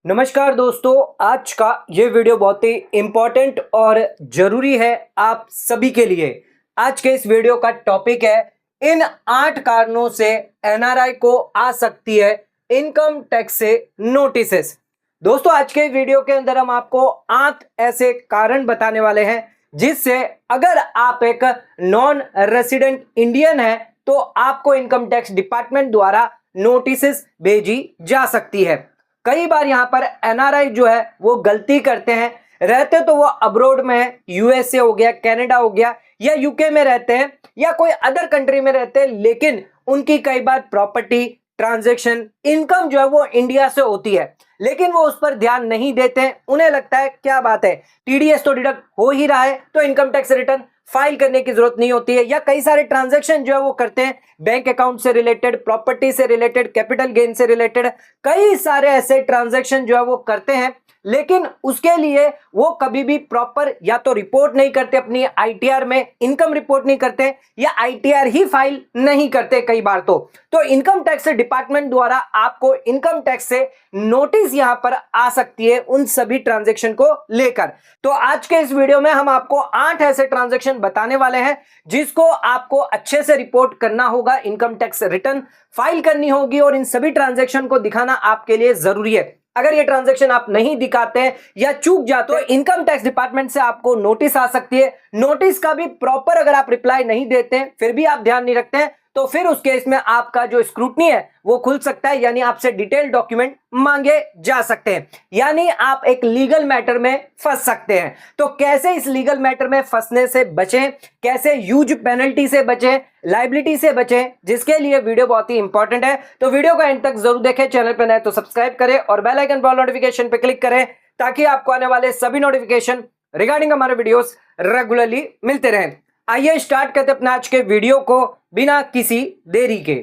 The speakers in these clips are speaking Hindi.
नमस्कार दोस्तों, आज का ये वीडियो बहुत ही इम्पोर्टेंट और ज़रूरी है आप सभी के लिए। आज के इस वीडियो का टॉपिक है इन 8 कारणों से एनआरआई को आ सकती है इनकम टैक्स से नोटिसेस। दोस्तों, आज के वीडियो के अंदर हम आपको 8 ऐसे कारण बताने वाले हैं जिससे अगर आप एक नॉन रेसिडेंट इंडियन हैं तो आपको इनकम टैक्स डिपार्टमेंट द्वारा नोटिसेस भेजी जा सकती है। कई बार यहाँ पर एनआरआई जो है वो गलती करते हैं, रहते तो वो अब्रोड में है, यूएसए हो गया, कनाडा हो गया या यूके में रहते हैं या कोई अदर कंट्री में रहते हैं, लेकिन उनकी कई बार प्रॉपर्टी ट्रांजैक्शन इनकम जो है वो इंडिया से होती है, लेकिन वो उस पर ध्यान नहीं देते हैं। उन्हें लगता है क्या बात है, टीडीएस तो डिडक्ट हो ही रहा है तो इनकम टैक्स रिटर्न फाइल करने की जरूरत नहीं होती है। या कई सारे ट्रांजैक्शन जो है वो करते हैं बैंक अकाउंट से रिलेटेड, प्रॉपर्टी से रिलेटेड, कैपिटल गेन से रिलेटेड, कई सारे ऐसे ट्रांजैक्शन जो है वो करते हैं, लेकिन उसके लिए वो कभी भी प्रॉपर या तो रिपोर्ट नहीं करते, अपनी आईटीआर में इनकम रिपोर्ट नहीं करते या आईटीआर ही फाइल नहीं करते कई बार। तो इनकम टैक्स डिपार्टमेंट द्वारा आपको इनकम टैक्स से नोटिस यहां पर आ सकती है उन सभी ट्रांजैक्शन को लेकर। तो आज के इस वीडियो में हम आपको 8 ऐसे ट्रांजैक्शन बताने वाले हैं जिसको आपको अच्छे से रिपोर्ट करना होगा, इनकम टैक्स रिटर्न फाइल करनी होगी और इन सभी ट्रांजैक्शन को दिखाना आपके लिए जरूरी है। अगर ये ट्रांजैक्शन आप नहीं दिखाते हैं या चूक जाते हो तो इनकम टैक्स डिपार्टमेंट से आपको नोटिस आ सकती है। नोटिस का भी प्रॉपर अगर आप रिप्लाई नहीं देते हैं, फिर भी आप ध्यान नहीं रखते हैं, तो फिर उस केस में आपका जो स्क्रूटनी है वो खुल सकता है, यानी आपसे डिटेल डॉक्यूमेंट मांगे जा सकते हैं, यानी आप एक लीगल मैटर में फंस सकते हैं। तो कैसे इस लीगल मैटर में फंसने से बचें, कैसे ह्यूज पेनल्टी से बचें, लाइबिलिटी से बचें, जिसके लिए वीडियो बहुत ही इंपॉर्टेंट है। तो वीडियो को एंड तक जरूर देखें, चैनल पर नए तो सब्सक्राइब करें और बेल आइकन पर नोटिफिकेशन पे क्लिक करें ताकि आपको आने वाले सभी नोटिफिकेशन रिगार्डिंग हमारे वीडियोस रेगुलरली मिलते रहें। आइए स्टार्ट करते अपने आज के वीडियो को बिना किसी देरी के।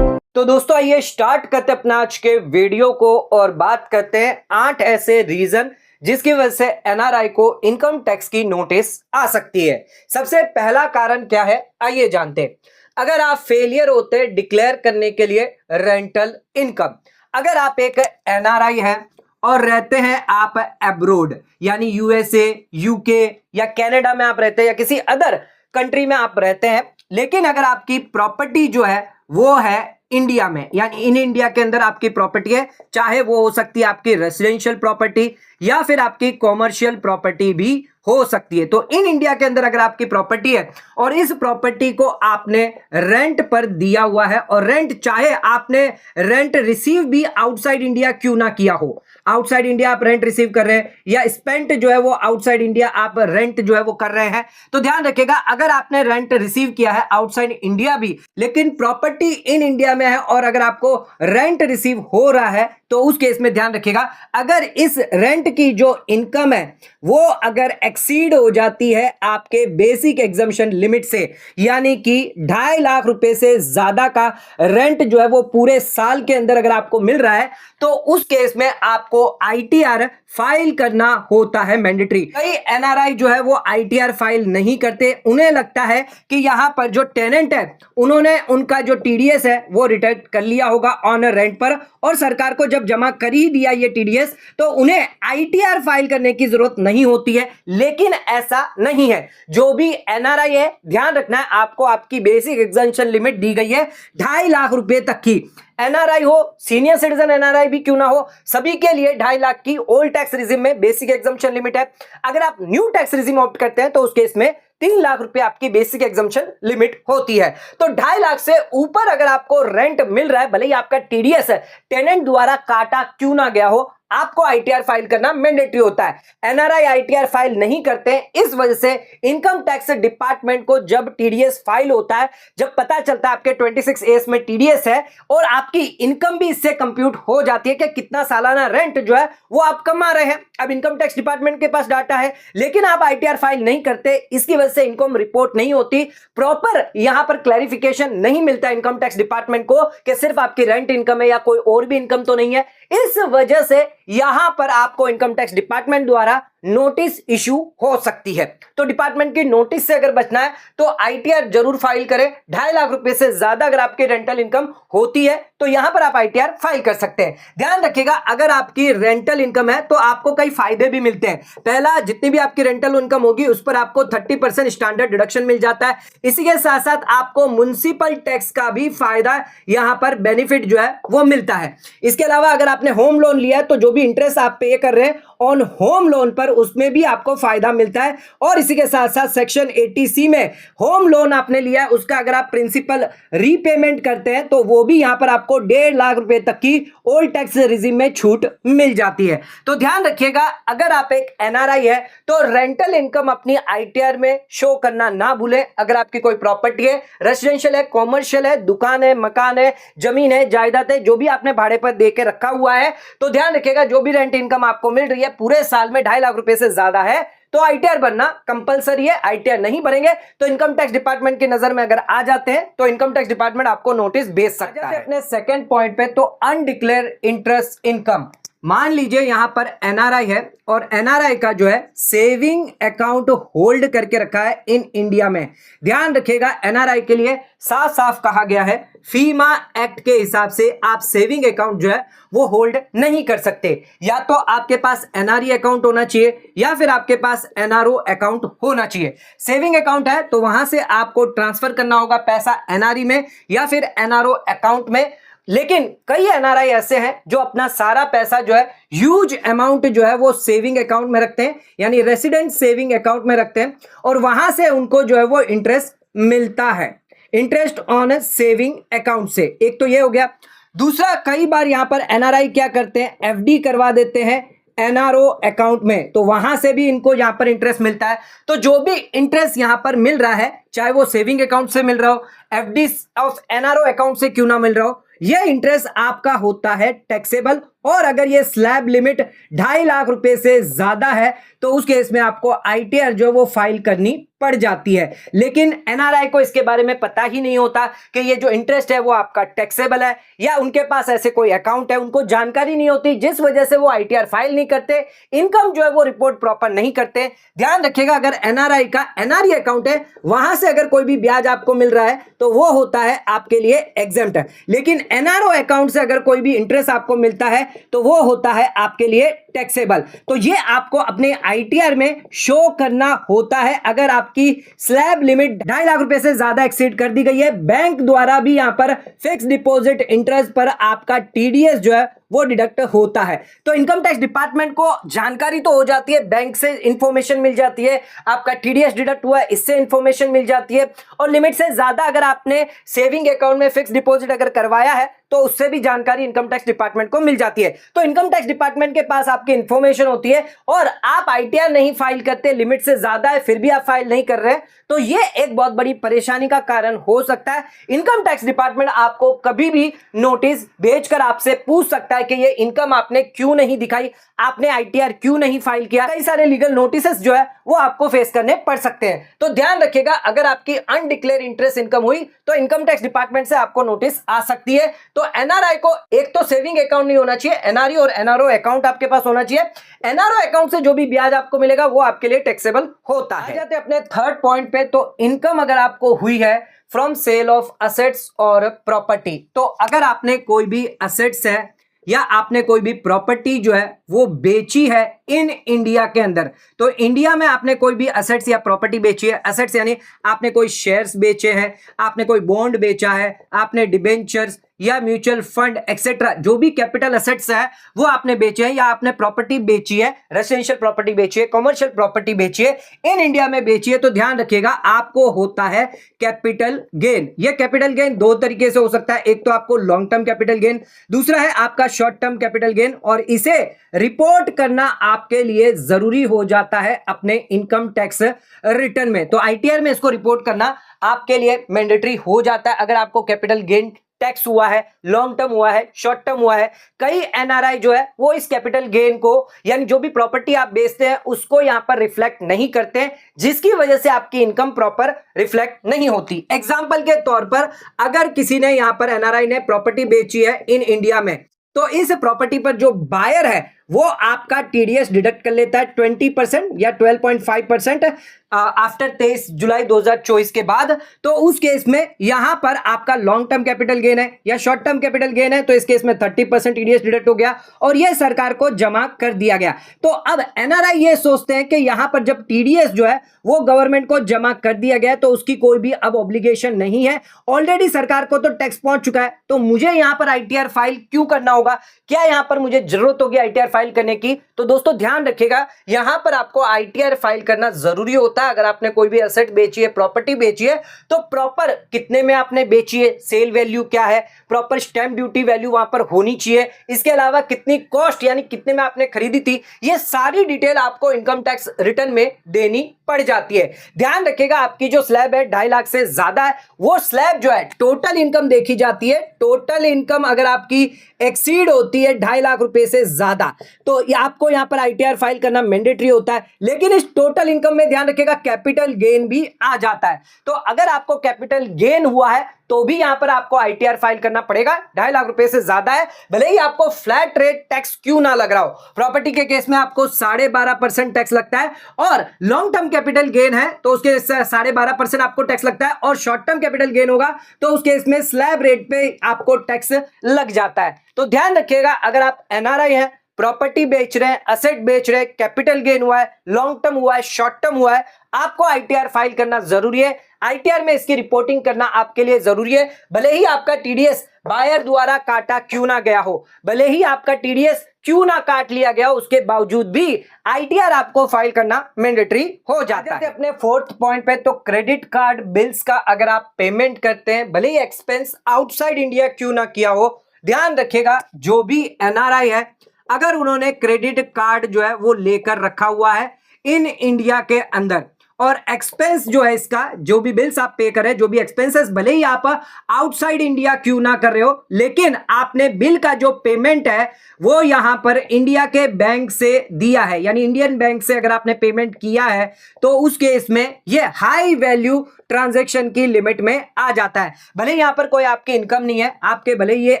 तो दोस्तों, आइए स्टार्ट करते अपने आज के वीडियो को और बात करते हैं 8 ऐसे रीजन जिसकी वजह से एनआरआई को इनकम टैक्स की नोटिस आ सकती है। सबसे पहला कारण क्या है, आइए जानते हैं। अगर आप फेलियर होते हैं डिक्लेयर करने के लिए रेंटल इनकम, अगर आप एक एनआरआई हैं और रहते हैं आप अब्रोड यानी यूएसए, यूके या कनाडा में आप रहते हैं या किसी अदर कंट्री में आप रहते हैं, लेकिन अगर आपकी प्रॉपर्टी जो है वो है इंडिया में, यानी इन इंडिया के अंदर आपकी प्रॉपर्टी है, चाहे वो हो सकती है आपकी रेसिडेंशियल प्रॉपर्टी या फिर आपकी कॉमर्शियल प्रॉपर्टी भी हो सकती है। तो इन इंडिया के अंदर अगर आपकी प्रॉपर्टी है और इस प्रॉपर्टी को आपने रेंट पर दिया हुआ है, और रेंट चाहे आपने रेंट रिसीव भी आउटसाइड इंडिया क्यों ना किया हो, आउटसाइड इंडिया आप रेंट रिसीव कर रहे हैं या स्पेंट जो है वो आउटसाइड इंडिया आप रेंट जो है वो कर रहे हैं, तो ध्यान रखिएगा अगर आपने रेंट रिसीव किया है आउटसाइड इंडिया भी, लेकिन प्रॉपर्टी इन इंडिया में है और अगर आपको रेंट रिसीव हो रहा है, तो उस केस में ध्यान रखिएगा अगर इस रेंट की जो इनकम है वो अगर एक्सीड हो जाती है आपके बेसिक एग्जम्पशन लिमिट से, यानी कि 2.5 लाख रुपए से ज्यादा का रेंट जो है वो पूरे साल के अंदर अगर आपको मिल रहा है, तो उस केस में आपको आईटीआर फाइल करना होता है मैंडेटरी। कई एनआरआई जो है वो आईटीआर फाइल नहीं करते, उन्हें लगता है कि यहां पर जो टेनेंट है उन्होंने उनका जो टीडीएस है वो रिटर्न कर लिया होगा ऑन रेंट पर, और सरकार को जब जमा कर ही दिया ये टीडीएस तो उन्हें आईटीआर फाइल करने की जरूरत नहीं होती है। लेकिन ऐसा नहीं है, जो भी एनआरआई है ध्यान रखना है आपको आपकी बेसिक एग्जम्पशन लिमिट दी गई है 2.5 लाख रुपए तक की। एनआरआई हो, सीनियर सिटीजन एनआरआई भी क्यों ना हो, सभी के लिए 2.5 लाख की ओल्ड टैक्स रिजिम में बेसिक एग्जम्पशन लिमिट है। अगर आप न्यू टैक्स रिजिम ऑप्ट करते हैं तो उस केस में 3 लाख रुपए आपकी बेसिक एग्जम्पशन लिमिट होती है। तो 2.5 लाख से ऊपर अगर आपको रेंट मिल रहा है, भले ही आपका टीडीएस है टेनेंट द्वारा काटा क्यों ना गया हो, आपको आईटीआर फाइल करना मैंडेटरी होता है। एनआरआई आईटीआर फाइल नहीं करते, इस वजह से इनकम टैक्स डिपार्टमेंट को जब टीडीएस फाइल होता है, जब पता चलता है आपके 26A में टीडीएस है और आपकी इनकम भी इससे कंप्यूट हो जाती है कि कितना सालाना रेंट जो है वो आप कमा रहे हैं। अब इनकम टैक्स डिपार्टमेंट के पास डाटा है, लेकिन आप आईटीआर फाइल नहीं करते, इसकी वजह से इनकम रिपोर्ट नहीं होती, प्रॉपर यहां पर क्लैरिफिकेशन नहीं मिलता इनकम टैक्स डिपार्टमेंट को कि सिर्फ आपकी रेंट इनकम है या कोई और भी इनकम तो नहीं है। इस वजह से यहां पर आपको इनकम टैक्स डिपार्टमेंट द्वारा नोटिस इशू हो सकती है। तो डिपार्टमेंट की नोटिस से अगर बचना है तो आईटीआर जरूर फाइल करें। 2.5 लाख रुपए से ज्यादा अगर आपकी रेंटल इनकम होती है तो यहां पर आप आईटीआर फाइल कर सकते हैं। ध्यान रखिएगा, अगर आपकी रेंटल इनकम है तो आपको कई फायदे भी मिलते हैं। पहला, जितनी भी आपकी रेंटल इनकम होगी उस पर आपको 30% स्टैंडर्ड डिडक्शन मिल जाता है। इसी के साथ साथ आपको म्युनिसिपल टैक्स का भी फायदा यहां पर बेनिफिट जो है वो मिलता है। इसके अलावा अगर आपने होम लोन लिया है तो जो भी इंटरेस्ट आप पे कर रहे हैं ऑन होम लोन पर उसमें भी आपको फायदा मिलता है। और इसी के साथ साथ सेक्शन 80C में होम लोन आपने लिया है उसका अगर आप प्रिंसिपल रीपेमेंट करते हैं तो वो भी यहां पर आपको 1.5 लाख रुपए तक की ओल्ड टैक्स रिजीम में छूट मिल जाती है। तो ध्यान रखिएगा, अगर आप एक एनआरआई है तो रेंटल इनकम अपनी आईटीआर में शो करना ना भूलें। अगर आपकी कोई प्रॉपर्टी है, रेजिडेंशियल है, कॉमर्शियल है, दुकान है, मकान है, जमीन है, जायदाद है, जो भी आपने भाड़े पर दे के रखा हुआ है, तो ध्यान रखिएगा जो भी रेंट इनकम आपको मिल रही है पूरे साल में 2.5 लाख रुपए से ज्यादा है तो आईटीआर बनना कंपलसरी है। आईटीआर नहीं भरेंगे तो इनकम टैक्स डिपार्टमेंट की नजर में अगर आ जाते हैं तो इनकम टैक्स डिपार्टमेंट आपको नोटिस भेज सकता है। अपने सेकंड पॉइंट पे, तो अनडिक्लेयर इंटरेस्ट इनकम। मान लीजिए यहां पर एनआरआई है और एनआरआई का जो है सेविंग अकाउंट होल्ड करके रखा है इन इंडिया में। ध्यान रखिएगा, एनआरआई के लिए साफ साफ कहा गया है फीमा एक्ट के हिसाब से आप सेविंग अकाउंट जो है वो होल्ड नहीं कर सकते। या तो आपके पास एनआरई अकाउंट होना चाहिए या फिर आपके पास एनआरओ अकाउंट होना चाहिए। सेविंग अकाउंट है तो वहां से आपको ट्रांसफर करना होगा पैसा एनआरई में या फिर एनआरओ अकाउंट में। लेकिन कई एनआरआई ऐसे हैं जो अपना सारा पैसा जो है ह्यूज अमाउंट जो है वो सेविंग अकाउंट में रखते हैं, यानी रेसिडेंट सेविंग अकाउंट में रखते हैं और वहां से उनको जो है वो इंटरेस्ट मिलता है, इंटरेस्ट ऑन सेविंग अकाउंट से। एक तो ये हो गया। दूसरा, कई बार यहां पर एनआरआई क्या करते हैं, एफडी करवा देते हैं एनआरओ अकाउंट में, तो वहां से भी इनको यहां पर इंटरेस्ट मिलता है। तो जो भी इंटरेस्ट यहां पर मिल रहा है, चाहे वो सेविंग अकाउंट से मिल रहा हो, एफडी ऑफ एनआरओ अकाउंट से क्यों ना मिल रहा हो, यह इंटरेस्ट आपका होता है टैक्सेबल। और अगर ये स्लैब लिमिट 2.5 लाख रुपए से ज्यादा है तो उस केस में आपको आईटीआर जो वो फाइल करनी पड़ जाती है। लेकिन एनआरआई को इसके बारे में पता ही नहीं होता कि ये जो इंटरेस्ट है वो आपका टैक्सेबल है, या उनके पास ऐसे कोई अकाउंट है, उनको जानकारी नहीं होती, जिस वजह से वो आईटीआर फाइल नहीं करते, इनकम जो है वो रिपोर्ट प्रॉपर नहीं करते। ध्यान रखिएगा, अगर एनआरआई का एनआरई अकाउंट है वहां से अगर कोई भी ब्याज आपको मिल रहा है तो वो होता है आपके लिए एग्जेम्प्ट है। लेकिन एनआरओ अकाउंट से अगर कोई भी इंटरेस्ट आपको मिलता है तो वो होता है आपके लिए टैक्सेबल। तो ये आपको अपने आईटीआर में शो करना होता है। अगर आपकी स्लैब लिमिट 2.5 लाख रुपए से ज्यादा एक्सीड कर दी गई है, बैंक द्वारा भी यहां पर फिक्स डिपॉजिट इंटरेस्ट पर आपका टीडीएस जो है वो डिडक्ट होता है। तो इनकम टैक्स डिपार्टमेंट को जानकारी तो हो जाती है, बैंक से इंफॉर्मेशन मिल जाती है, आपका टीडीएस डिडक्ट हुआ है इससे इंफॉर्मेशन मिल जाती है, और लिमिट से ज्यादा अगर आपने सेविंग अकाउंट में फिक्स डिपॉजिट अगर करवाया है तो उससे भी जानकारी इनकम टैक्स डिपार्टमेंट को मिल जाती है। तो इनकम टैक्स डिपार्टमेंट के पास आपकी इंफॉर्मेशन होती है और आप आईटीआर नहीं फाइल करते, लिमिट से ज्यादा है फिर भी आप फाइल नहीं कर रहे, तो ये एक बहुत बड़ी परेशानी का कारण हो सकता है। इनकम टैक्स डिपार्टमेंट आपको कभी भी नोटिस भेजकर आपसे पूछ सकता है कि ये इनकम आपने क्यों नहीं दिखाई, आपने आईटीआर क्यों नहीं फाइल किया। कई सारे लीगल नोटिसेस जो है वो आपको फेस करने पड़ सकते हैं। तो ध्यान रखिएगा, अगर आपकी अनडिक्लेयर इंटरेस्ट इनकम हुई तो इनकम टैक्स डिपार्टमेंट से आपको नोटिस आ सकती है। तो एनआरआई को एक तो सेविंग अकाउंट नहीं होना चाहिए, एनआरई और एनआरओ अकाउंट आपके पास होना चाहिए। एनआरओ अकाउंट से जो भी ब्याज आपको मिलेगा वो आपके लिए टैक्सेबल होता है। जाते अपने थर्ड पॉइंट पे, तो इनकम अगर आपको हुई है फ्रॉम सेल ऑफ असेट्स और प्रॉपर्टी, तो अगर आपने कोई भी असेट्स है या आपने कोई भी प्रॉपर्टी जो है वो बेची है इन इंडिया के अंदर, तो इंडिया में आपने कोई भी असेट्स या प्रॉपर्टी बेची है, असेट्स यानी आपने कोई शेयर्स बेचे हैं, आपने कोई बॉन्ड बेचा है, आपने डिबेंचर्स या म्यूचुअल फंड एक्सेट्रा जो भी कैपिटल असेट्स है वो आपने बेचे हैं, या आपने प्रॉपर्टी बेची है, रेजिडेंशियल प्रॉपर्टी बेची है, कमर्शियल प्रॉपर्टी बेची है, इन इंडिया में बेची है, तो ध्यान रखिएगा आपको होता है कैपिटल गेन। ये कैपिटल गेन दो तरीके से हो सकता है, एक तो आपको लॉन्ग टर्म कैपिटल गेन, दूसरा है आपका शॉर्ट टर्म कैपिटल गेन, और इसे रिपोर्ट करना आपके लिए जरूरी हो जाता है अपने इनकम टैक्स रिटर्न में। तो आईटीआर में इसको रिपोर्ट करना आपके लिए मैंडेटरी हो जाता है अगर आपको कैपिटल गेन टैक्स हुआ है, लॉन्ग टर्म हुआ है, शॉर्ट टर्म हुआ है। कई एनआरआई जो है वो इस कैपिटल गेन को, यानी जो भी प्रॉपर्टी आप बेचते हैं उसको यहां पर रिफ्लेक्ट नहीं करते हैं, जिसकी वजह से आपकी इनकम प्रॉपर रिफ्लेक्ट नहीं होती। एग्जांपल के तौर पर अगर किसी ने यहां पर एनआरआई ने प्रॉपर्टी बेची है इन इंडिया में, तो इस प्रॉपर्टी पर जो बायर है वो आपका टीडीएस डिडक्ट कर लेता है 20% या 12.5% आफ्टर 23 जुलाई 2024 के बाद। तो उस केस में यहां पर आपका लॉन्ग टर्म कैपिटल गेन है या शॉर्ट टर्म कैपिटल गेन है, तो इस केस में 30% टीडीएस डिडक्ट हो गया और यह सरकार को जमा कर दिया गया। तो अब एनआरआई ये सोचते हैं कि यहां पर जब टीडीएस जो है वो गवर्नमेंट को जमा कर दिया गया तो उसकी कोई भी अब ऑब्लिगेशन नहीं है, ऑलरेडी सरकार को तो टैक्स पहुंच चुका है, तो मुझे यहां पर आईटीआर फाइल क्यों करना होगा, क्या यहां पर मुझे जरूरत होगी आईटीआर फाइल करने की। तो दोस्तों ध्यान रखिएगा, यहां पर आपको आईटीआर फाइल करना जरूरी होता है। अगर आपने कोई भी एसेट बेची है, प्रॉपर्टी बेची है, तो प्रॉपर कितने में आपने बेची है, सेल वैल्यू क्या है, प्रॉपर स्टैंप ड्यूटी वैल्यू वहां पर होनी चाहिए, इसके अलावा कितनी कॉस्ट यानी कितने में आपने खरीदी थी, ये सारी डिटेल आपको इनकम टैक्स रिटर्न में देनी पड़ जाती है। ध्यान रखिएगा, आपकी जो स्लैब है 2.5 लाख से ज्यादा है, वो स्लैब जो है टोटल इनकम देखी जाती है। टोटल इनकम अगर आपकी एक्सीड होती है 2.5 लाख रुपए से ज्यादा, तो आपको यहां पर आईटीआर फाइल करना मैंडेटरी होता है। लेकिन इस टोटल इनकम में ध्यान रखिएगा कैपिटल गेन भी आ जाता है, तो अगर आपको कैपिटल गेन हुआ है तो भी यहां पर आपको आईटीआर फाइल करना पड़ेगा। 2.5 लाख रुपए से ज्यादा है, भले ही आपको फ्लैट रेट टैक्स क्यों ना लग रहा हो, प्रॉपर्टी के केस में आपको 12.5% टैक्स लगता है, और लॉन्ग टर्म कैपिटल गेन है तो उसके 12.5% आपको टैक्स लगता है, और शॉर्ट टर्म कैपिटल गेन होगा तो उस केस में स्लैब रेट पे आपको टैक्स लग जाता है। तो ध्यान रखिएगा, अगर आप एनआरआई हैं, प्रॉपर्टी बेच रहे हैं, एसेट बेच रहे हैं, कैपिटल गेन हुआ है, लॉन्ग टर्म हुआ है, शॉर्ट टर्म हुआ है, आपको आईटीआर फाइल करना जरूरी है। आईटीआर में इसकी रिपोर्टिंग करना आपके लिए जरूरी है, भले ही आपका टीडीएस बायर द्वारा काटा क्यों ना गया हो, भले ही आपका टीडीएस क्यों ना काट लिया गया हो, उसके बावजूद भी आईटीआर आपको फाइल करना मैंडेटरी हो जाता है। अपने 4th पॉइंट पे, तो क्रेडिट कार्ड बिल्स का अगर आप पेमेंट करते हैं, भले ही एक्सपेंस आउटसाइड इंडिया क्यों ना किया हो, ध्यान रखिएगा जो भी एनआरआई है, अगर उन्होंने क्रेडिट कार्ड जो है वो लेकर रखा हुआ है इन इंडिया के अंदर, और एक्सपेंस जो है इसका, जो भी बिल्स आप पे करें, जो भी एक्सपेंसेस, भले ही आप आउटसाइड इंडिया क्यों ना कर रहे हो, लेकिन आपने बिल का जो पेमेंट है वो यहां पर इंडिया के बैंक से दिया है, यानी इंडियन बैंक से अगर आपने पेमेंट किया है, तो उस केस में ये हाई वैल्यू ट्रांजैक्शन की लिमिट में आ जाता है। भले यहां पर कोई आपकी इनकम नहीं है, आपके भले ये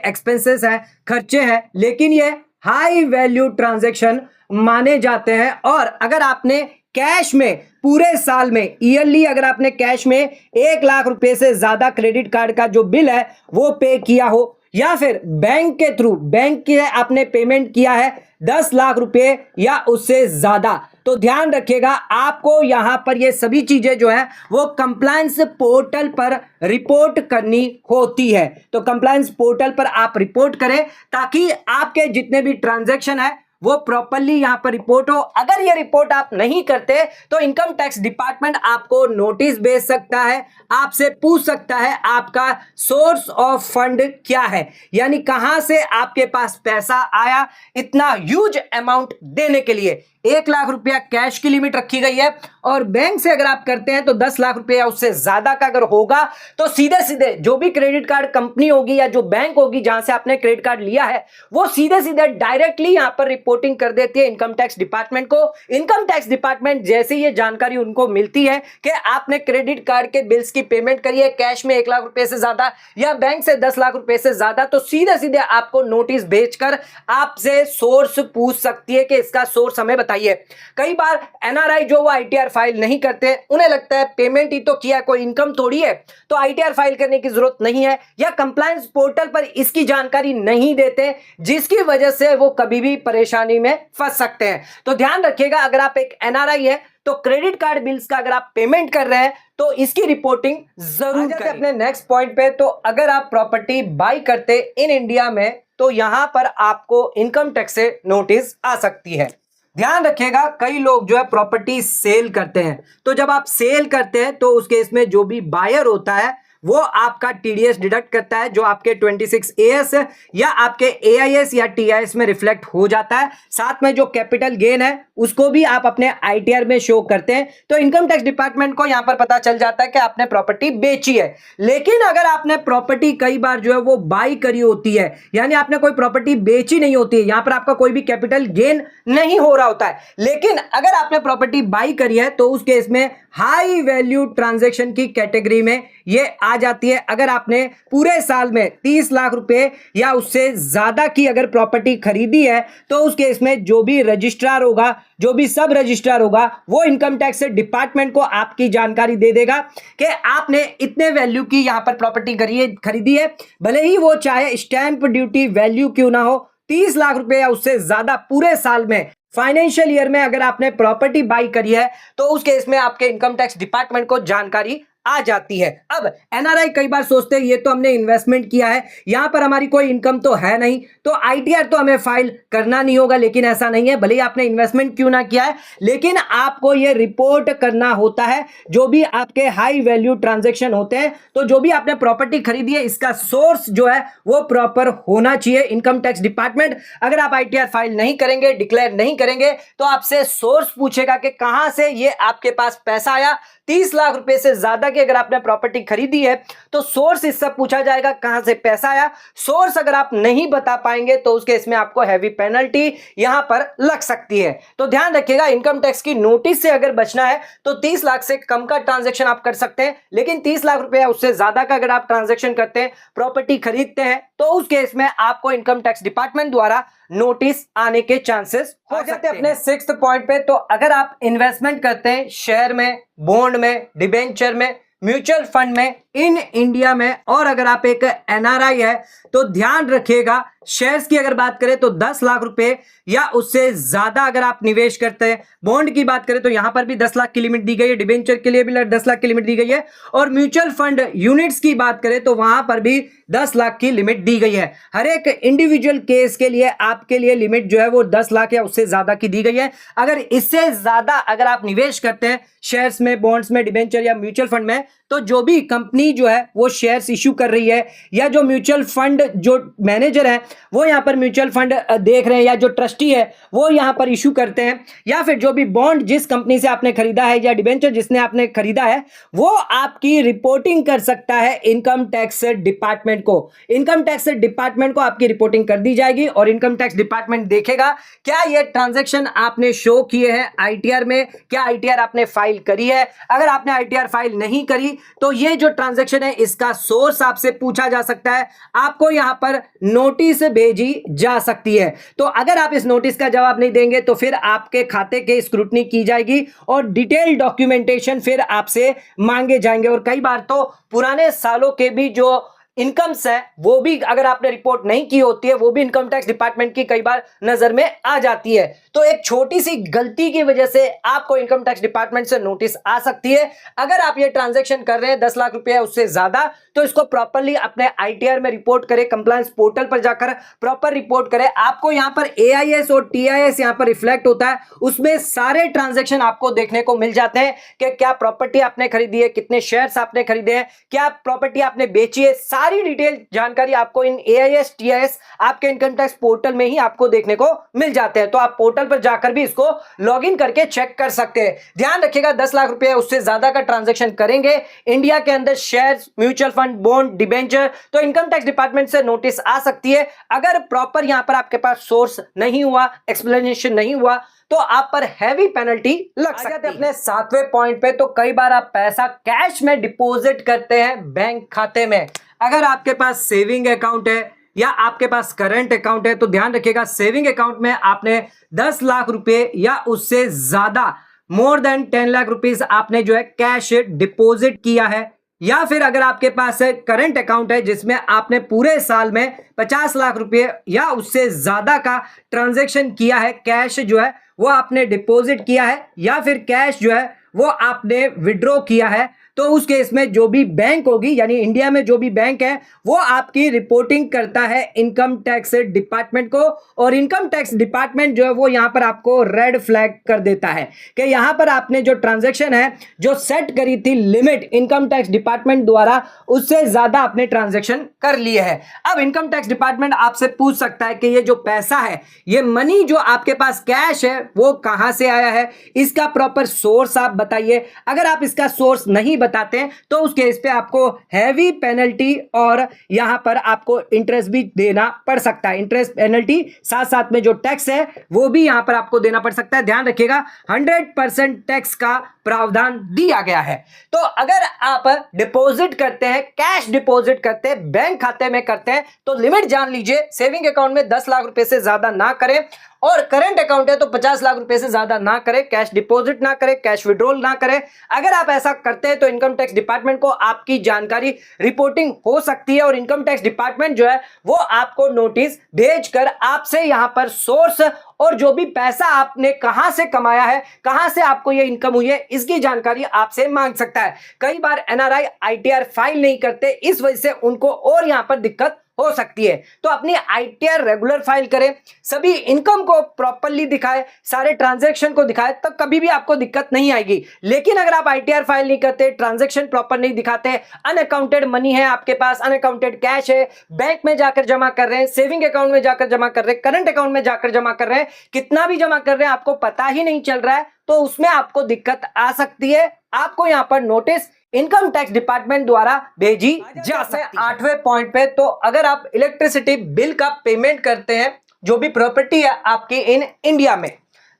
एक्सपेंसेस है, खर्चे हैं, लेकिन ये हाई वैल्यू ट्रांजैक्शन माने जाते हैं। और अगर आपने कैश में पूरे साल में ईयरली अगर आपने कैश में 1 लाख रुपए से ज्यादा क्रेडिट कार्ड का जो बिल है वो पे किया हो, या फिर बैंक के थ्रू, बैंक के आपने पेमेंट किया है 10 लाख रुपए या उससे ज्यादा, तो ध्यान रखिएगा आपको यहां पर ये सभी चीजें जो है वो कंप्लायंस पोर्टल पर रिपोर्ट करनी होती है। तो कंप्लायंस पोर्टल पर आप रिपोर्ट करें ताकि आपके जितने भी ट्रांजैक्शन है वो प्रॉपर्ली यहां पर रिपोर्ट हो। अगर ये रिपोर्ट आप नहीं करते तो इनकम टैक्स डिपार्टमेंट आपको नोटिस भेज सकता है, आपसे पूछ सकता है आपका सोर्स ऑफ फंड क्या है, यानी कहां से आपके पास पैसा आया इतना ह्यूज अमाउंट देने के लिए। 1 लाख रुपया कैश की लिमिट रखी गई है, और बैंक से अगर आप करते हैं तो 10 लाख रुपया उससे ज्यादा का अगर होगा तो सीधे सीधे जो भी क्रेडिट कार्ड कंपनी होगी या जो बैंक होगी जहां से आपने क्रेडिट कार्ड लिया है, वो सीधे सीधे डायरेक्टली यहां पर रिपोर्टिंग कर देती है इनकम टैक्स डिपार्टमेंट को। इनकम टैक्स डिपार्टमेंट जैसे ये जानकारी उनको मिलती है कि आपने क्रेडिट कार्ड के बिल्स की पेमेंट करी है कैश में 1 लाख रुपए से ज्यादा या बैंक से 10 लाख रुपए से ज्यादा, तो सीधे सीधे आपको नोटिस भेजकर आपसे सोर्स पूछ सकती है कि इसका सोर्स हमें बताइए। कई बार एनआरआई जो वो आईटीआर फाइल नहीं करते, उन्हें लगता है पेमेंट ही तो किया, कोई इनकम थोड़ी है, तो आईटीआर फाइल करने की जरूरत नहीं है, या कंप्लायंस पोर्टल पर इसकी जानकारी नहीं देते, जिसकी वजह से वो कभी भी परेशानी में फंस सकते हैं। तो ध्यान रखिएगा, अगर आप एक एनआरआई है तो क्रेडिट कार्ड बिल्स का अगर आप पेमेंट कर रहे हैं तो इसकी रिपोर्टिंग जरूर करें। अपने नेक्स्ट पॉइंट पे, तो अगर आप प्रॉपर्टी बाय करते इन इंडिया में तो यहां पर आपको इनकम टैक्स से नोटिस आ सकती है। ध्यान रखिएगा, कई लोग जो है प्रॉपर्टी सेल करते हैं, तो जब आप सेल करते हैं तो उस केस में जो भी बायर होता है वो आपका टीडीएस डिडक्ट करता है, जो आपके 26AS या आपके AIS या TIS में रिफ्लेक्ट हो जाता है। साथ में जो कैपिटल गेन है उसको भी आप अपने आईटीआर में शो करते हैं, तो इनकम टैक्स डिपार्टमेंट को यहां पर पता चल जाता है कि आपने प्रॉपर्टी बेची है। लेकिन अगर आपने प्रॉपर्टी कई बार जो है वो बाई करी होती है, यानी आपने कोई प्रॉपर्टी बेची नहीं होती है, यहां पर आपका कोई भी कैपिटल गेन नहीं हो रहा होता है, लेकिन अगर आपने प्रॉपर्टी बाई करी है तो उस केस में हाई वैल्यू ट्रांजैक्शन की कैटेगरी में ये आ जाती है अगर आपने पूरे साल में 30 लाख रुपए या उससे ज्यादा की अगर प्रॉपर्टी खरीदी है, तो उस केस में जो भी रजिस्ट्रार होगा, जो भी सब रजिस्ट्रार होगा, वो इनकम टैक्स डिपार्टमेंट को आपकी जानकारी दे देगा कि आपने इतने वैल्यू की यहां पर प्रॉपर्टी खरीदी है, भले ही वो चाहे स्टैंप ड्यूटी वैल्यू क्यों ना हो, 30 लाख रुपए या उससे ज्यादा पूरे साल में फाइनेंशियल ईयर में अगर आपने प्रॉपर्टी बाई करी है, तो उस केस में आपके इनकम टैक्स डिपार्टमेंट को जानकारी आ जाती है। अब एनआरआई कई बार सोचते हैं ये तो हमने इन्वेस्टमेंट किया है, यहां पर हमारी कोई इनकम तो है नहीं, तो आईटीआर तो हमें फाइल करना नहीं होगा, लेकिन ऐसा नहीं है। भले ही आपने इन्वेस्टमेंट क्यों ना किया है, लेकिन आपको ये रिपोर्ट करना होता है जो भी आपके हाई वैल्यू ट्रांजैक्शन होते हैं। तो जो भी आपने प्रॉपर्टी खरीदी है, इसका सोर्स जो है वो प्रॉपर होना चाहिए। इनकम टैक्स डिपार्टमेंट अगर आप आईटीआर फाइल नहीं करेंगे, डिक्लेयर नहीं करेंगे, तो आपसे सोर्स पूछेगा कि कहां से ये आपके पास पैसा आया। 30 लाख रुपए से ज्यादा की अगर आपने प्रॉपर्टी खरीदी है, तो सोर्स इससे पूछा जाएगा कहां से पैसा आया। सोर्स अगर आप नहीं बता पाएंगे, तो उस केस में आपको हैवी पेनल्टी यहां पर लग सकती है। तो ध्यान रखिएगा, इनकम टैक्स की नोटिस से अगर बचना है तो 30 लाख से कम का ट्रांजैक्शन आप कर सकते हैं, लेकिन 30 लाख रुपए उससे ज्यादा का अगर आप ट्रांजैक्शन करते हैं, प्रॉपर्टी खरीदते हैं, तो उस केस में आपको इनकम टैक्स डिपार्टमेंट द्वारा नोटिस आने के चांसेस हो जाते हैं। अपने 6th पॉइंट पे, तो अगर आप इन्वेस्टमेंट करते हैं शेयर में, बॉन्ड में, डिबेंचर में, म्यूचुअल फंड में, इन इंडिया में, और अगर आप एक एनआरआई है, तो ध्यान रखिएगा शेयर्स की अगर बात करें तो 10 लाख रुपए या उससे ज्यादा अगर आप निवेश करते हैं। बॉन्ड की बात करें तो यहां पर भी 10 लाख की लिमिट दी गई है, डिबेंचर के लिए भी 10 लाख की लिमिट दी गई है, और म्यूचुअल फंड यूनिट्स की बात करें तो वहां पर भी 10 लाख की लिमिट दी गई है। हर एक इंडिविजुअल केस के लिए आपके लिए लिमिट जो है वो 10 लाख या उससे ज्यादा की दी गई है। अगर इससे ज्यादा अगर आप निवेश करते हैं शेयर्स में, बॉन्ड्स में, डिबेंचर या म्यूचुअल फंड में, तो जो भी कंपनी जो है वो शेयर्स इश्यू कर रही है, या जो म्यूचुअल फंड जो मैनेजर है वो यहां पर म्यूचुअल फंड देख रहे हैं, या जो ट्रस्टी है वो यहां पर इश्यू करते हैं, या फिर जो भी बॉन्ड जिस कंपनी से आपने खरीदा है या डिबेंचर जिसने आपने खरीदा है, वो आपकी रिपोर्टिंग कर सकता है इनकम टैक्स डिपार्टमेंट को। इनकम टैक्स डिपार्टमेंट को आपकी रिपोर्टिंग कर दी जाएगी, और इनकम टैक्स डिपार्टमेंट देखेगा क्या ये ट्रांजैक्शन आपने शो किए हैं आईटीआर में, क्या आईटीआर आपने फाइल करी है। अगर आपने आईटीआर फाइल नहीं करी, तो ये जो ट्रांजैक्शन है इसका सोर्स आपसे पूछा जा सकता है, आपको यहां पर नोटिस भेजी जा सकती है। तो अगर आप इस नोटिस का जवाब नहीं देंगे, तो फिर आपके खाते के स्क्रूटनी की जाएगी और डिटेल डॉक्यूमेंटेशन फिर आपसे मांगे जाएंगे। और कई बार तो पुराने सालों के भी जो इनकम्स है वो भी अगर आपने रिपोर्ट नहीं की होती है, वो भी इनकम टैक्स डिपार्टमेंट की कई बार नजर में आ जाती है। तो एक छोटी सी गलती की वजह से आपको इनकम टैक्स डिपार्टमेंट से नोटिस आ सकती है। अगर आप ये ट्रांजैक्शन कर रहे हैं 10 लाख रुपए उससे ज्यादा, तो इसको प्रॉपरली अपने आईटीआर में रिपोर्ट करें, कंप्लायंस पोर्टल पर जाकर प्रॉपर रिपोर्ट करें। आपको यहां पर एआईएस और टीआईएस यहां पर रिफ्लेक्ट होता है, उसमें सारे ट्रांजैक्शन आपको देखने को मिल जाते हैं कि क्या प्रॉपर्टी आपने खरीदी है, कितने शेयर्स आपने खरीदे हैं, क्या प्रॉपर्टी आपने बेची है, सारी डिटेल जानकारी आपको इन एआईएस टीआईएस आपके इनकम टैक्स पोर्टल में ही आपको देखने को मिल जाते हैं। तो आप पोर्टल पर जाकर भी इसको लॉगिन करके चेक कर सकते हैं। ध्यान रखिएगा 10 लाख रुपए उससे ज्यादा का ट्रांजैक्शन करेंगे इंडिया के अंदर shares, mutual fund, bond, debenture, तो इनकम टैक्स डिपार्टमेंट से नोटिस आ सकती है। अगर प्रॉपर यहां पर आपके पास सोर्स नहीं हुआ, एक्सप्लेनेशन नहीं हुआ, तो आप पर हैवी पेनल्टी लग सकती है। अपने 7वें पॉइंट पे, तो कई बार आप पैसा कैश में डिपॉजिट करते हैं बैंक खाते में। अगर आपके पास सेविंग अकाउंट है या आपके पास करंट अकाउंट है, तो ध्यान रखिएगा सेविंग अकाउंट में आपने 10 लाख रुपए या उससे ज्यादा मोर देन 10 लाख रुपीस आपने जो है कैश डिपॉजिट किया है, या फिर अगर आपके पास करंट अकाउंट है जिसमें आपने पूरे साल में 50 लाख रुपए या उससे ज्यादा का ट्रांजैक्शन किया है, कैश जो है वो आपने डिपॉजिट किया है, या फिर कैश जो है वो आपने विड्रॉ किया है, तो उस केस में जो भी बैंक होगी, यानी इंडिया में जो भी बैंक है, वो आपकी रिपोर्टिंग करता है इनकम टैक्स डिपार्टमेंट को, और इनकम टैक्स डिपार्टमेंट जो है वो यहां पर आपको रेड फ्लैग कर देता है कि यहां पर आपने जो ट्रांजैक्शन है जो सेट करी थी लिमिट इनकम टैक्स डिपार्टमेंट द्वारा, उससे ज्यादा आपने ट्रांजैक्शन कर लिए है। अब इनकम टैक्स डिपार्टमेंट आपसे पूछ सकता है कि ये जो पैसा है, ये मनी जो आपके पास कैश है, वो कहां से आया है, इसका प्रॉपर सोर्स आप बताइए। अगर आप इसका सोर्स नहीं बताते हैं, तो उस केस पे आपको हैवी पेनल्टी और यहां पर आपको इंटरेस्ट भी देना पड़ सकता है। इंटरेस्ट पेनल्टी साथ साथ में जो टैक्स है वो भी यहां पर आपको देना पड़ सकता है। ध्यान रखिएगा 100% टैक्स का प्रावधान दिया गया है। तो अगर आप डिपॉजिट करते हैं, कैश डिपॉजिट करते हैं, बैंक खाते में करते हैं, तो लिमिट जान लीजिए, सेविंग अकाउंट में 10 लाख रुपए से ज्यादा ना करें, और करंट अकाउंट है तो 50 लाख रुपए से ज्यादा ना करें, कैश डिपॉजिट ना करें, कैश विड्रॉल ना करें। अगर आप ऐसा करते हैं तो इनकम टैक्स डिपार्टमेंट को आपकी जानकारी रिपोर्टिंग हो सकती है, और इनकम टैक्स डिपार्टमेंट जो है वो आपको नोटिस भेजकर आपसे यहां पर सोर्स और जो भी पैसा आपने कहां से कमाया है, कहां से आपको ये इनकम हुई है, इसकी जानकारी आपसे मांग सकता है। कई बार एनआरआई आईटीआर फाइल नहीं करते, इस वजह से उनको और यहां पर दिक्कत हो सकती है। तो अपनी आईटीआर रेगुलर फाइल करें, सभी इनकम को प्रॉपर्ली दिखाएं, सारे ट्रांजैक्शन को दिखाएं, तब कभी भी आपको दिक्कत नहीं आएगी। लेकिन अगर आप आईटीआर फाइल नहीं करते, ट्रांजैक्शन प्रॉपर नहीं दिखाते, अनअकाउंटेड मनी है आपके पास, अनअकाउंटेड कैश है, बैंक में जाकर जमा कर रहे हैं, सेविंग अकाउंट में जाकर जमा कर रहे हैं, करंट अकाउंट में जाकर जमा कर रहे हैं, कितना भी जमा कर रहे हैं आपको पता ही नहीं चल रहा है, तो उसमें आपको दिक्कत आ सकती है। आपको यहां पर नोटिस इनकम टैक्स डिपार्टमेंट द्वारा भेजी जा सकती है। 8वें पॉइंट पे, तो अगर आप इलेक्ट्रिसिटी बिल का पेमेंट करते हैं, जो भी प्रॉपर्टी है आपकी इन इंडिया में,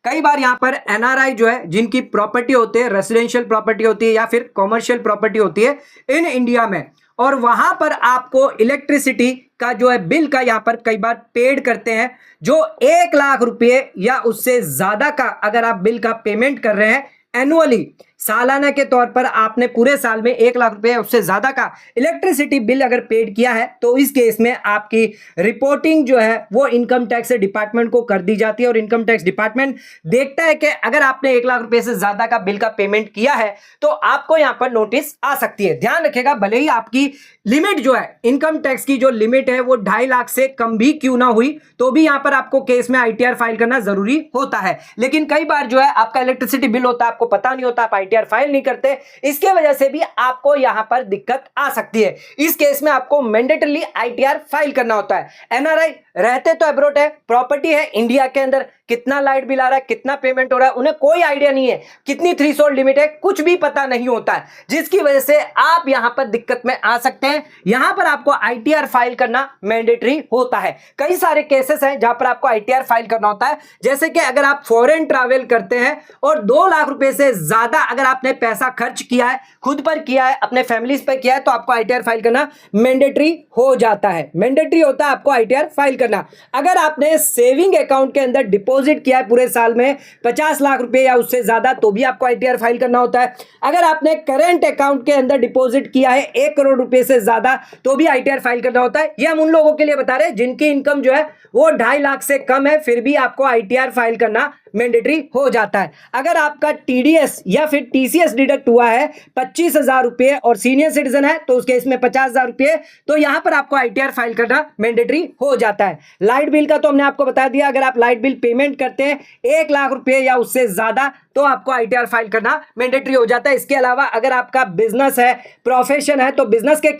कई बार यहां पर एनआरआई जो है जिनकी प्रॉपर्टी होती है, रेसिडेंशियल प्रॉपर्टी होती है या फिर कॉमर्शियल प्रॉपर्टी होती है इन इंडिया में, और वहां पर आपको इलेक्ट्रिसिटी का जो है बिल का यहां पर कई बार पेड करते हैं, जो 1 लाख रुपए या उससे ज्यादा का अगर आप बिल का पेमेंट कर रहे हैं एनुअली, सालाना के तौर पर आपने पूरे साल में 1 लाख रुपए उससे ज्यादा का इलेक्ट्रिसिटी बिल अगर पेड किया है, तो इस केस में आपकी रिपोर्टिंग जो है वो इनकम टैक्स डिपार्टमेंट को कर दी जाती है, और इनकम टैक्स डिपार्टमेंट देखता है कि अगर आपने 1 लाख रुपए से ज्यादा का बिल का पेमेंट किया है तो आपको यहां पर नोटिस आ सकती है। ध्यान रखिएगा, भले ही आपकी लिमिट जो है, इनकम टैक्स की जो लिमिट है वो 2.5 लाख से कम भी क्यों ना हुई, तो भी यहां पर आपको केस में आईटीआर फाइल करना जरूरी होता है। लेकिन कई बार जो है आपका इलेक्ट्रिसिटी बिल होता है, आपको पता नहीं होता, आप आईटीआर फाइल नहीं करते, इसके वजह से भी आपको यहां पर दिक्कत आ सकती है। इस केस में आपको मैंडेटरली आईटीआर फाइल करना होता है। एनआरआई रहते तो अब्रॉड है, प्रॉपर्टी है इंडिया के अंदर, कितना लाइट बिल आ रहा है, कितना पेमेंट हो रहा है, उन्हें कोई आइडिया नहीं है, कितनी थ्रेशोल्ड लिमिट है, कुछ भी पता नहीं होता है, जिसकी वजह से आप यहां पर दिक्कत में आ सकते हैं। यहां पर आपको आईटीआर फाइल करना मैंडेटरी होता है। कई सारे केसेस हैं जहां पर आपको आईटीआर फाइल करना होता है, जैसे कि अगर आप फॉरेन ट्रैवल करते हैं और 2 लाख रुपए से ज्यादा अगर आपने पैसा खर्च किया है, खुद पर किया है, अपने फैमिलीज पर किया है, तो आपको आईटीआर फाइल करना मैंडेटरी हो जाता है। मैंडेटरी होता है आपको आईटीआर फाइल करना। अगर आपने सेविंग अकाउंट के अंदर डिपॉजिट किया है पूरे साल में 50 लाख रुपए या उससे ज्यादा, तो भी आपको आईटीआर फाइल करना होता है। अगर आपने करंट अकाउंट के अंदर डिपॉजिट किया है 1 करोड़ रुपए से ज्यादा, तो भी आईटीआर फाइल करना होता है। ये हम उन लोगों के लिए बता रहे हैं जिनकी इनकम जो है वो 2.5 लाख से कम है, फिर भी आपको आईटीआर फाइल करना मैंडेटरी हो जाता है। अगर आपका टीडीएस या फिर टीसीएस डिडक्ट हुआ है 25,000 रुपए और सीनियर सिटीजन है तो उस केस में 50,000 रुपए, तो यहां पर आपको आईटीआर फाइल करना मैंडेटरी हो जाता है। लाइट बिल का तो हमने आपको बता दिया, अगर आप लाइट बिल पेमेंट करते हैं 1 लाख रुपए या उससे ज्यादा, तो आपको आईटीआर फाइल करना मैंडेटरी हो जाता है। इसके अलावा अगर आपका बिजनेस है, प्रोफेशन है, तो बिजनेस के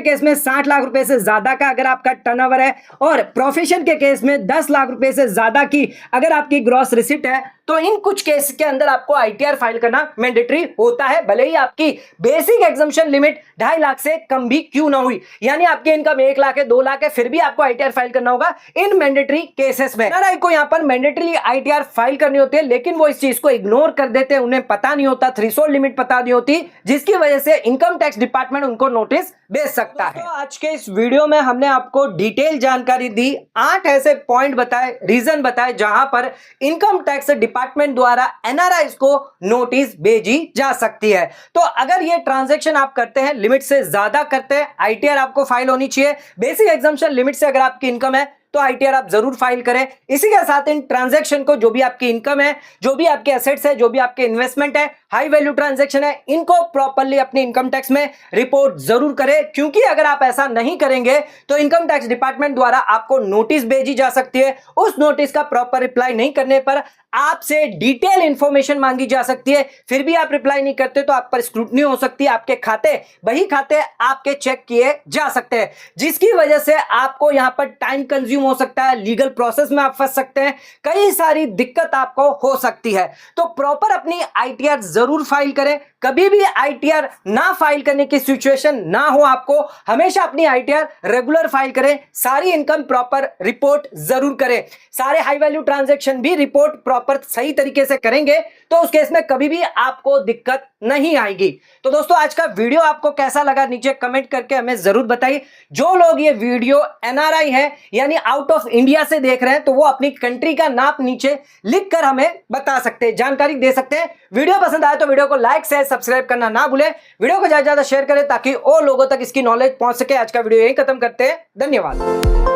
केस में 60 लाख रुपए से ज्यादा का अगर आपका टर्नओवर है, और प्रोफेशन के केस में 10 लाख रुपए से ज्यादा की अगर आपकी ग्रॉस रिसिप्ट है, तो इन कुछ केस के अंदर आपको आईटीआर फाइल करना मैंडेटरी होता है, भले ही आपकी बेसिक एग्जम्पशन लिमिट 2.5 लाख से कम भी क्यों ना हुई। यानी आपकी इनकम 1 लाख है, 2 लाख है, फिर भी आपको आईटीआर फाइल करना होगा इन मैंडेटरी केसेस में। एनआरआई को यहां पर मैंडेटरी आईटीआर फाइल करनी होती है, लेकिन वो इस चीज को इग्नोर कर देते हैं, उन्हें पता नहीं होता, थ्रेशोल्ड लिमिट पता नहीं होती, जिसकी वजह से इनकम टैक्स डिपार्टमेंट उनको नोटिस भेज सकता है। तो आज के इस वीडियो में हमने आपको डिटेल जानकारी दी, 8 ऐसे पॉइंट बताए, रीजन बताए जहां पर इनकम टैक्स डिपार्टमेंट द्वारा एनआरआईज को नोटिस भेजी जा सकती है। तो अगर ये ट्रांजैक्शन आप करते हैं, लिमिट से ज्यादा करते हैं, आईटीआर आपको फाइल होनी चाहिए। बेसिक एग्जम्पशन लिमिट से अगर आपकी इनकम है तो आईटीआर आप जरूर फाइल करें। इसी के साथ इन ट्रांजैक्शन को, जो भी आपकी इनकम है, जो भी आपके एसेट्स है, जो भी आपके इन्वेस्टमेंट है, हाई वैल्यू ट्रांजैक्शन है, इनको प्रॉपर्ली अपने इनकम टैक्स में रिपोर्ट जरूर करें, क्योंकि अगर आप ऐसा नहीं करेंगे तो इनकम टैक्स डिपार्टमेंट द्वारा आपको नोटिस भेजी जा सकती है। उस नोटिस का प्रॉपर रिप्लाई नहीं करने पर आपसे डिटेल इंफॉर्मेशन मांगी जा सकती है, फिर भी आप रिप्लाई नहीं करते तो आप पर स्क्रूटनी हो सकती है, आपके खाते, बही खाते आपके चेक किए जा सकते हैं, जिसकी वजह से आपको यहां पर टाइम कंज्यूम हो सकता है, लीगल प्रोसेस में आप फंस सकते हैं, कई सारी दिक्कत आपको हो सकती है। तो प्रॉपर अपनी आईटीआर जरूर फाइल करें। कभी भी आईटीआर ना फाइल करने की सिचुएशन ना हो आपको, हमेशा अपनी आईटीआर रेगुलर फाइल करें। सारी इनकम प्रॉपर रिपोर्ट जरूर करें। सारे हाई वैल्यू ट्रांजैक्शन भी रिपोर्ट प्रॉपर सही तरीके से करेंगे तो उस केस में कभी भी आपको दिक्कत नहीं आएगी। तो दोस्तों आज का वीडियो आपको कैसा लगा नीचे कमेंट करके हमें जरूर बताइए। जो लोग ये वीडियो एनआरआई है यानी आउट ऑफ इंडिया से देख रहे हैं तो वो अपनी कंट्री का नाम नीचे लिखकर हमें बता सकते हैं, जानकारी दे सकते हैं। वीडियो पसंद आए तो वीडियो को लाइक से सब्सक्राइब करना ना भूलें। वीडियो को ज्यादा से ज्यादा शेयर करें ताकि और लोगों तक इसकी नॉलेज पहुंच सके। आज का वीडियो यहीं खत्म करते हैं। धन्यवाद।